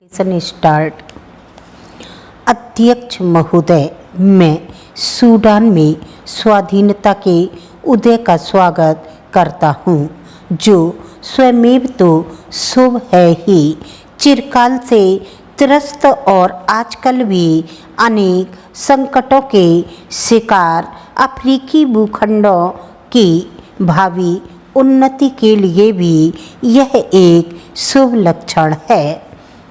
Start. अध्यक्ष महोदय, मैं सूडान में स्वाधीनता के उदय का स्वागत करता हूँ, जो स्वयमेव तो शुभ है ही। चिरकाल से त्रस्त और आजकल भी अनेक संकटों के शिकार अफ्रीकी भूखंडों की भावी उन्नति के लिए भी यह एक शुभ लक्षण है।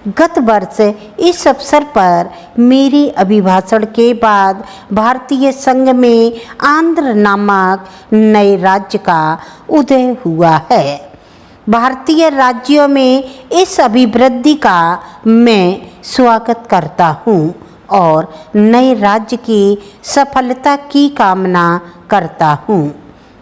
गत वर्ष इस अवसर पर मेरे अभिभाषण के बाद भारतीय संघ में आंध्र नामक नए राज्य का उदय हुआ है। भारतीय राज्यों में इस अभिवृद्धि का मैं स्वागत करता हूँ और नए राज्य की सफलता की कामना करता हूँ।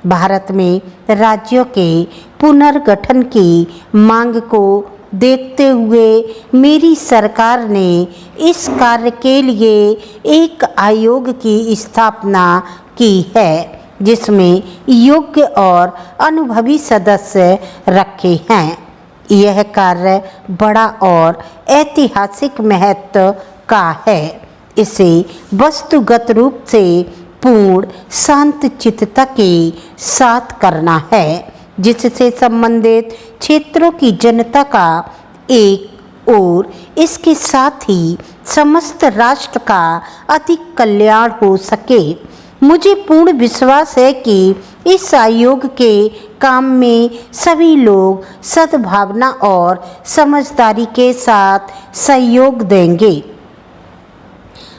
भारत में राज्यों के पुनर्गठन की मांग को देखते हुए मेरी सरकार ने इस कार्य के लिए एक आयोग की स्थापना की है, जिसमें योग्य और अनुभवी सदस्य रखे हैं। यह कार्य बड़ा और ऐतिहासिक महत्व का है। इसे वस्तुगत रूप से पूर्ण शांत चित्तता के साथ करना है, जिससे संबंधित क्षेत्रों की जनता का एक और इसके साथ ही समस्त राष्ट्र का अधिक कल्याण हो सके। मुझे पूर्ण विश्वास है कि इस आयोग के काम में सभी लोग सद्भावना और समझदारी के साथ सहयोग देंगे।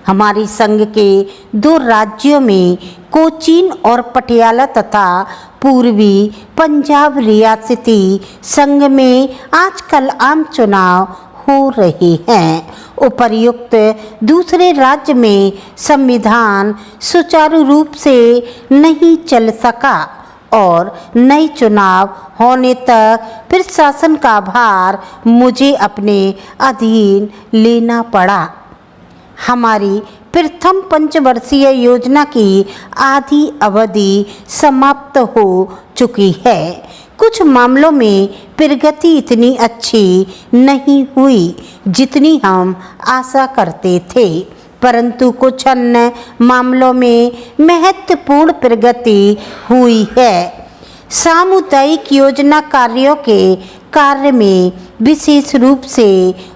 हमारी संघ के 2 राज्यों में कोचीन और पटियाला तथा पूर्वी पंजाब रियासती संघ में आजकल आम चुनाव हो रहे हैं। उपर्युक्त दूसरे राज्य में संविधान सुचारू रूप से नहीं चल सका और नए चुनाव होने तक प्रशासन का भार मुझे अपने अधीन लेना पड़ा। हमारी प्रथम पंचवर्षीय योजना की आधी अवधि समाप्त हो चुकी है। कुछ मामलों में प्रगति इतनी अच्छी नहीं हुई जितनी हम आशा करते थे, परंतु कुछ अन्य मामलों में महत्वपूर्ण प्रगति हुई है। सामुदायिक योजना कार्यों के कार्य में विशेष रूप से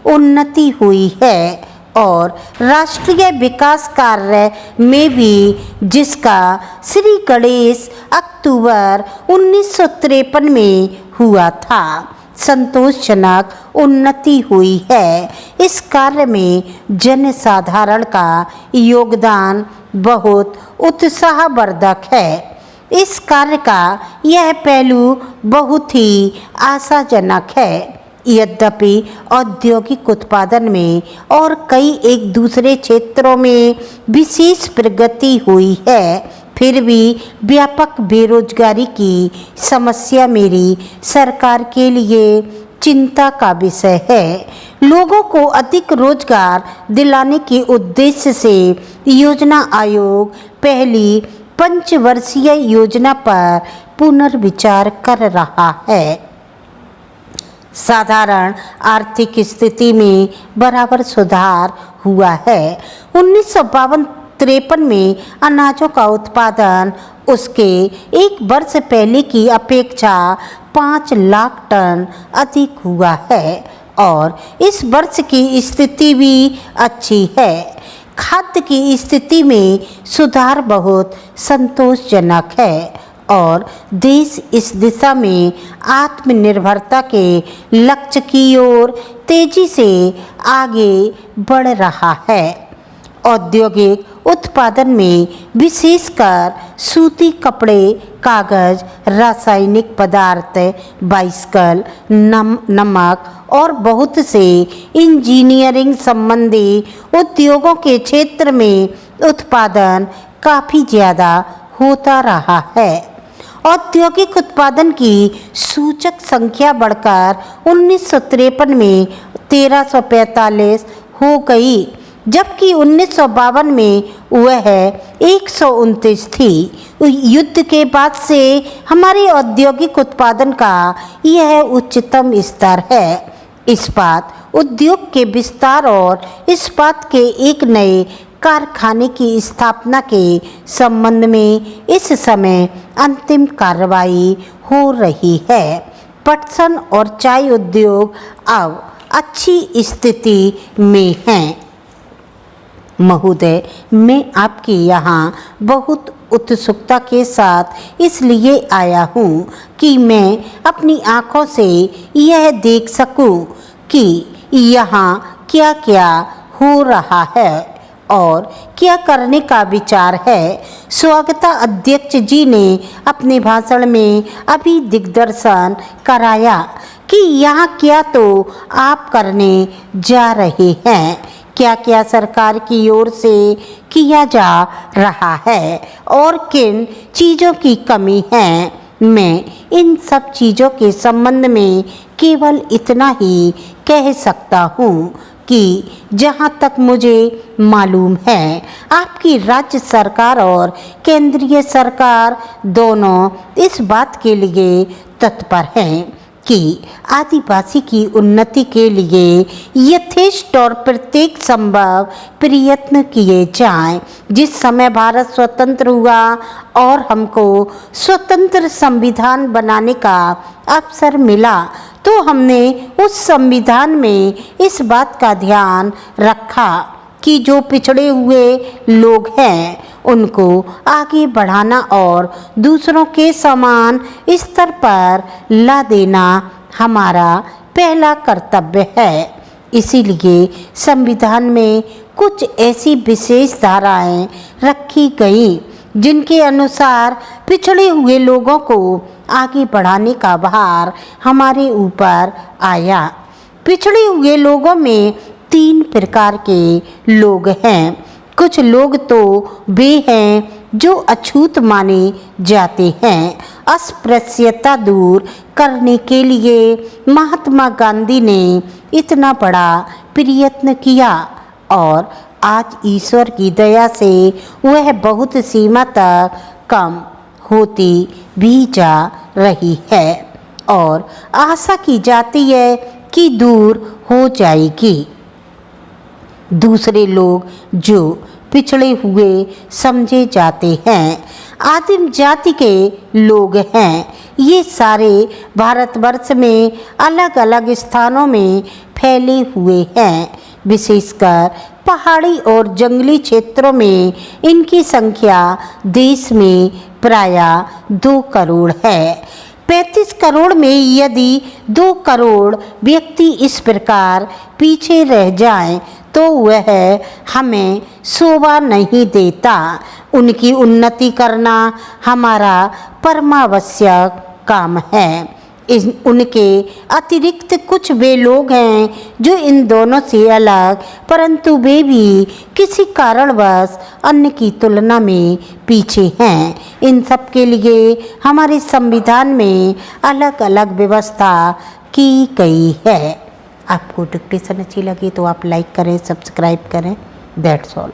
उन्नति हुई है और राष्ट्रीय विकास कार्य में भी, जिसका श्री गणेश अक्टूबर 1953 में हुआ था, संतोषजनक उन्नति हुई है। इस कार्य में जनसाधारण का योगदान बहुत उत्साहवर्धक है। इस कार्य का यह पहलू बहुत ही आशाजनक है। यद्यपि औद्योगिक उत्पादन में और कई एक दूसरे क्षेत्रों में विशेष प्रगति हुई है, फिर भी व्यापक बेरोजगारी की समस्या मेरी सरकार के लिए चिंता का विषय है। लोगों को अधिक रोजगार दिलाने के उद्देश्य से योजना आयोग पहली पंचवर्षीय योजना पर पुनर्विचार कर रहा है। साधारण आर्थिक स्थिति में बराबर सुधार हुआ है। 1952-53 में अनाजों का उत्पादन उसके एक वर्ष पहले की अपेक्षा 5 लाख टन अधिक हुआ है और इस वर्ष की स्थिति भी अच्छी है। खाद्य की स्थिति में सुधार बहुत संतोषजनक है और देश इस दिशा में आत्मनिर्भरता के लक्ष्य की ओर तेजी से आगे बढ़ रहा है। औद्योगिक उत्पादन में विशेषकर सूती कपड़े, कागज, रासायनिक पदार्थ, बाइसिकल, नमक और बहुत से इंजीनियरिंग संबंधी उद्योगों के क्षेत्र में उत्पादन काफ़ी ज़्यादा होता रहा है। औद्योगिक उत्पादन की सूचक संख्या बढ़कर 1953 में 1345 हो गई, जबकि 1952 में वह 129 थी। युद्ध के बाद से हमारे औद्योगिक उत्पादन का यह उच्चतम स्तर है। इस्पात उद्योग के विस्तार और इस्पात के एक नए कारखाने की स्थापना के संबंध में इस समय अंतिम कार्रवाई हो रही है। पटसन और चाय उद्योग अब अच्छी स्थिति में हैं। महोदय, मैं आपके यहाँ बहुत उत्सुकता के साथ इसलिए आया हूँ कि मैं अपनी आँखों से यह देख सकूँ कि यहाँ क्या क्या हो रहा है और क्या करने का विचार है। स्वागता अध्यक्ष जी ने अपने भाषण में अभी दिग्दर्शन कराया कि यहाँ क्या तो आप करने जा रहे हैं, क्या क्या सरकार की ओर से किया जा रहा है और किन चीज़ों की कमी है। मैं इन सब चीज़ों के संबंध में केवल इतना ही कह सकता हूँ कि जहाँ तक मुझे मालूम है आपकी राज्य सरकार और केंद्रीय सरकार दोनों इस बात के लिए तत्पर हैं कि आदिवासी की उन्नति के लिए यथेष्ट और प्रत्येक संभव प्रयत्न किए जाएं। जिस समय भारत स्वतंत्र हुआ और हमको स्वतंत्र संविधान बनाने का अवसर मिला तो हमने उस संविधान में इस बात का ध्यान रखा कि जो पिछड़े हुए लोग हैं उनको आगे बढ़ाना और दूसरों के समान स्तर पर ला देना हमारा पहला कर्तव्य है। इसीलिए संविधान में कुछ ऐसी विशेष धाराएं रखी गई जिनके अनुसार पिछड़े हुए लोगों को आगे बढ़ाने का भार हमारे ऊपर आया। पिछड़े हुए लोगों में 3 प्रकार के लोग हैं। कुछ लोग तो वे हैं जो अछूत माने जाते हैं। अस्पृश्यता दूर करने के लिए महात्मा गांधी ने इतना बड़ा प्रयत्न किया और आज ईश्वर की दया से वह बहुत सीमा तक कम होती भी जा रही है और आशा की जाती है कि दूर हो जाएगी। दूसरे लोग जो पिछड़े हुए समझे जाते हैं आदिम जाति के लोग हैं। ये सारे भारतवर्ष में अलग अलग स्थानों में फैले हुए हैं। विशेषकर पहाड़ी और जंगली क्षेत्रों में इनकी संख्या देश में प्रायः 2 करोड़ है। 35 करोड़ में यदि 2 करोड़ व्यक्ति इस प्रकार पीछे रह जाएं तो वह हमें शोभा नहीं देता। उनकी उन्नति करना हमारा परमावश्यक काम है। उनके अतिरिक्त कुछ वे लोग हैं जो इन दोनों से अलग परंतु वे भी किसी कारणवश अन्य की तुलना में पीछे हैं। इन सब के लिए हमारे संविधान में अलग अलग व्यवस्था की गई है। आपको डिक्टेशन अच्छी लगी तो आप लाइक करें, सब्सक्राइब करें। That's all.